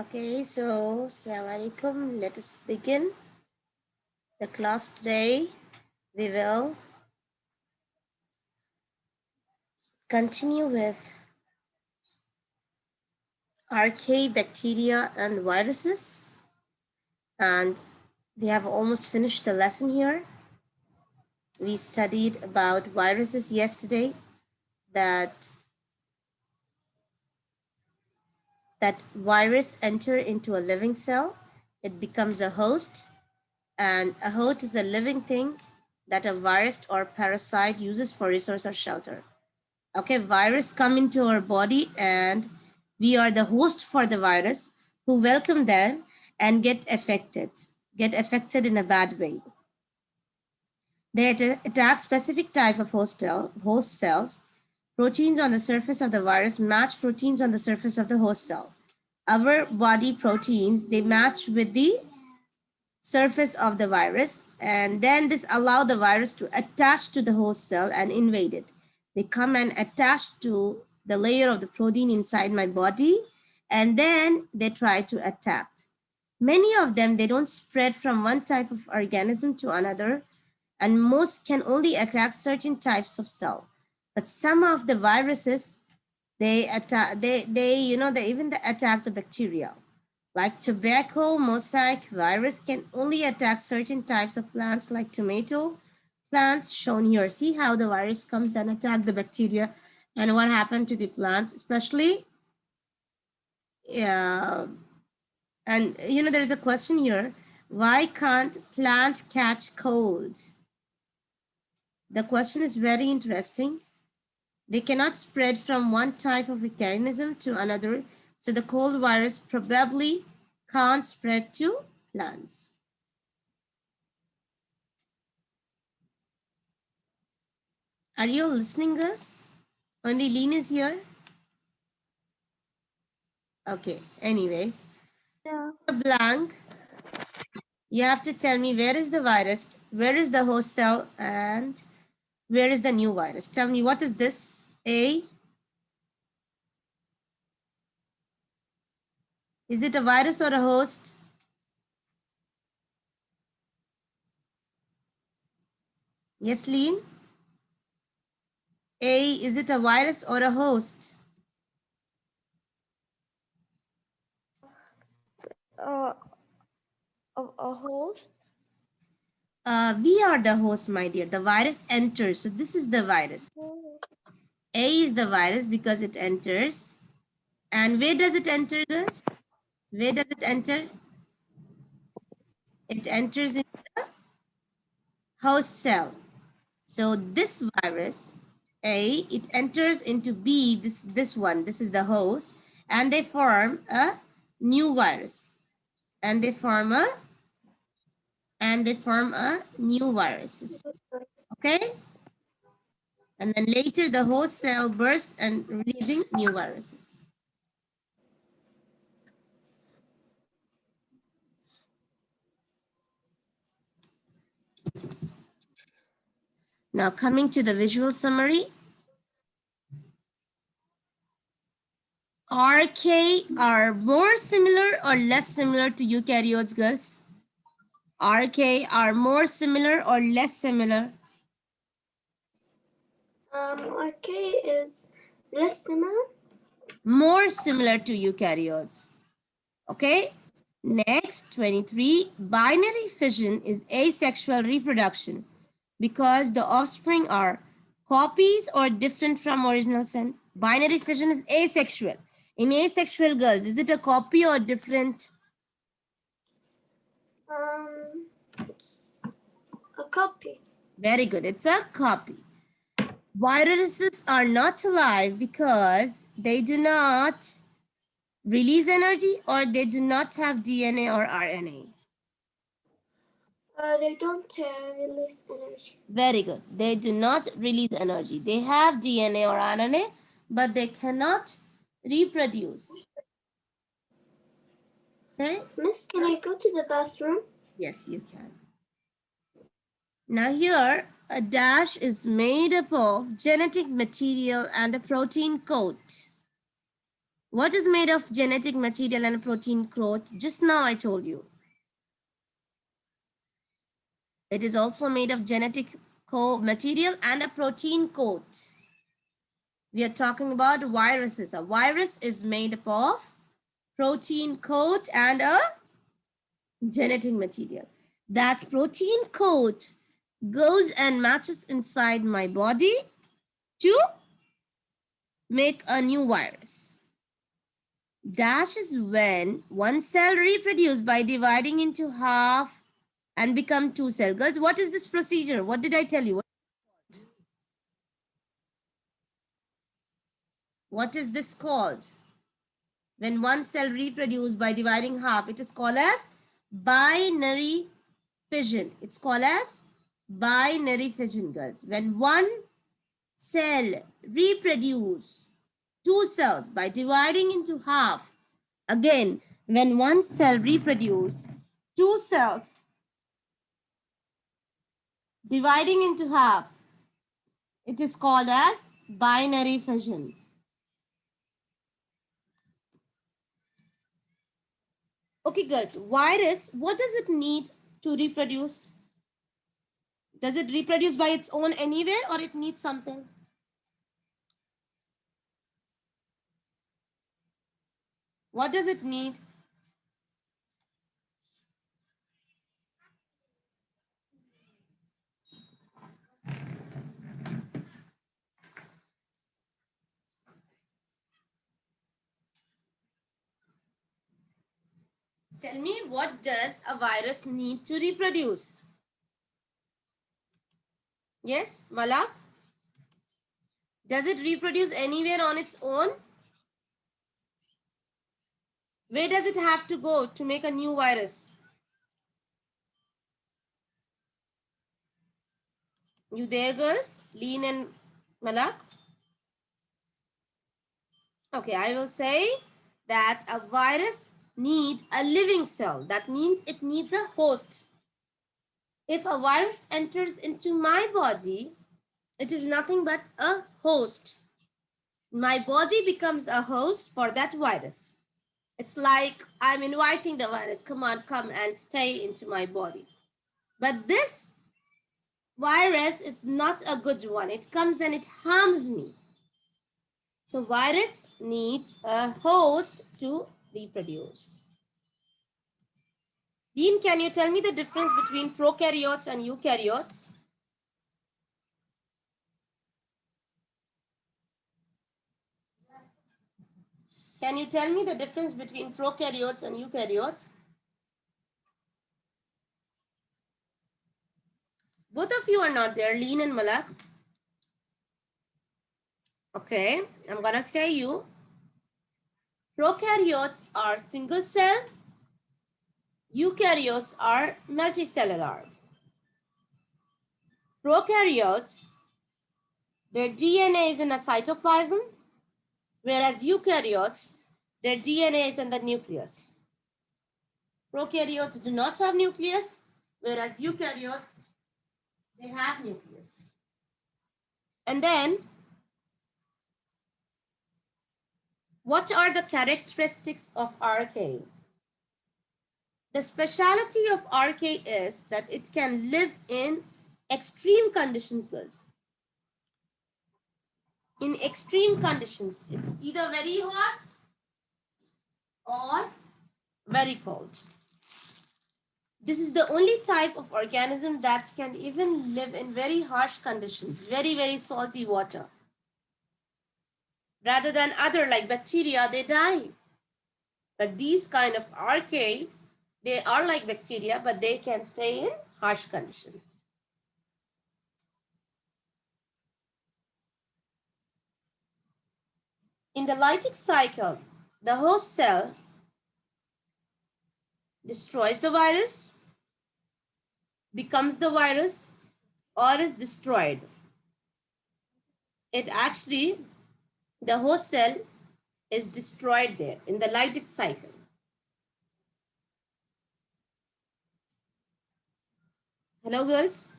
Okay, so Assalamu alaikum. Let us begin the class today. We will continue with archaea bacteria and viruses, and we have almost finished the lesson here. We studied about viruses yesterday, that virus enter into a living cell, it becomes a host, and a host is a living thing that a virus or parasite uses for resource or shelter. Okay, virus come into our body and we are the host for the virus who welcome them and get affected in a bad way. They attack specific type of host cells. Proteins on the surface of the virus match proteins on the surface of the host cell. Our body proteins, they match with the surface of the virus, and then this allow the virus to attach to the host cell and invade it. They come and attach to the layer of the protein inside my body, and then they try to attack. Many of them, they don't spread from one type of organism to another, and most can only attack certain types of cell. But some of the viruses, they attack, they even attack the bacteria. Like tobacco mosaic virus can only attack certain types of plants like tomato plants shown here. See how the virus comes and attack the bacteria and what happened to the plants, especially. And there's a question here. Why can't plant catch cold? The question is very interesting. They cannot spread from one type of organism to another, so the cold virus probably can't spread to plants. Are you listening, girls? Only Lean is here? Okay, anyways. Yeah. Blank. You have to tell me where is the virus, where is the host cell, and where is the new virus? Tell me, what is this? A. Is it a virus or a host? Yes, Lean? A, is it a virus or a host? Uh, a host. We are the host, my dear. The virus enters. So this is the virus. A is the virus because it enters. And where does it enter, girls? Where does it enter? It enters in the host cell. So this virus, A, it enters into B, this one, this is the host, and they form a new virus. And they form a new viruses. Okay? And then later the host cell bursts and releasing new viruses. Now coming to the visual summary. Archaea are more similar or less similar to eukaryotes, girls? Archaea are more similar or less similar? Archaea is less similar. More similar to eukaryotes. Okay? Next, 23. Binary fission is asexual reproduction because the offspring are copies or different from original sin. Binary fission is asexual. In asexual girls, is it a copy or different? It's a copy. Very good. It's a copy. Viruses are not alive because they do not release energy or they do not have DNA or RNA. They don't release energy. Very good. They do not release energy. They have DNA or RNA, but they cannot reproduce. Okay? Miss, can I go to the bathroom? Yes, you can. Now here, a dash is made up of genetic material and a protein coat. What is made of genetic material and a protein coat? Just now I told you. It is also made of genetic material and a protein coat. We are talking about viruses. A virus is made up of protein coat and a genetic material. That protein coat goes and matches inside my body to make a new virus. Dash is when one cell reproduces by dividing into half and become two cell. Girls, what is this procedure? What did I tell you? What is this called? When one cell reproduces by dividing half, it is called as binary fission. It's called as binary fission, girls. When one cell reproduces two cells by dividing into half, again, when one cell reproduces two cells dividing into half, it is called as binary fission. Okay, girls, virus, what does it need to reproduce? Does it reproduce by its own anywhere or it needs something? What does it need? Tell me, what does a virus need to reproduce? Yes, Malak? Does it reproduce anywhere on its own? Where does it have to go to make a new virus? You there, girls? Leen and Malak? Okay, I will say that a virus needs a living cell. That means it needs a host. If a virus enters into my body, it is nothing but a host. My body becomes a host for that virus. It's like I'm inviting the virus, come on, come and stay into my body. But this virus is not a good one. It comes and it harms me. So virus needs a host to reproduce. Dean, can you tell me the difference between prokaryotes and eukaryotes? Can you tell me the difference between prokaryotes and eukaryotes? Both of you are not there, Leen and Malak. Okay, I'm gonna say you. Prokaryotes are single cell. Eukaryotes are multicellular. Prokaryotes, their DNA is in a cytoplasm, whereas eukaryotes, their DNA is in the nucleus. Prokaryotes do not have nucleus, whereas eukaryotes, they have nucleus. And then, what are the characteristics of Archaea? The speciality of Archaea is that it can live in extreme conditions, girls. In extreme conditions, it's either very hot or very cold. This is the only type of organism that can even live in very harsh conditions, very, very salty water. Rather than other like bacteria, they die. But these kind of archaea, they are like bacteria, but they can stay in harsh conditions. In the lytic cycle, the host cell destroys the virus, becomes the virus, or is destroyed. It actually, the host cell is destroyed there in the lytic cycle. Hello, girls.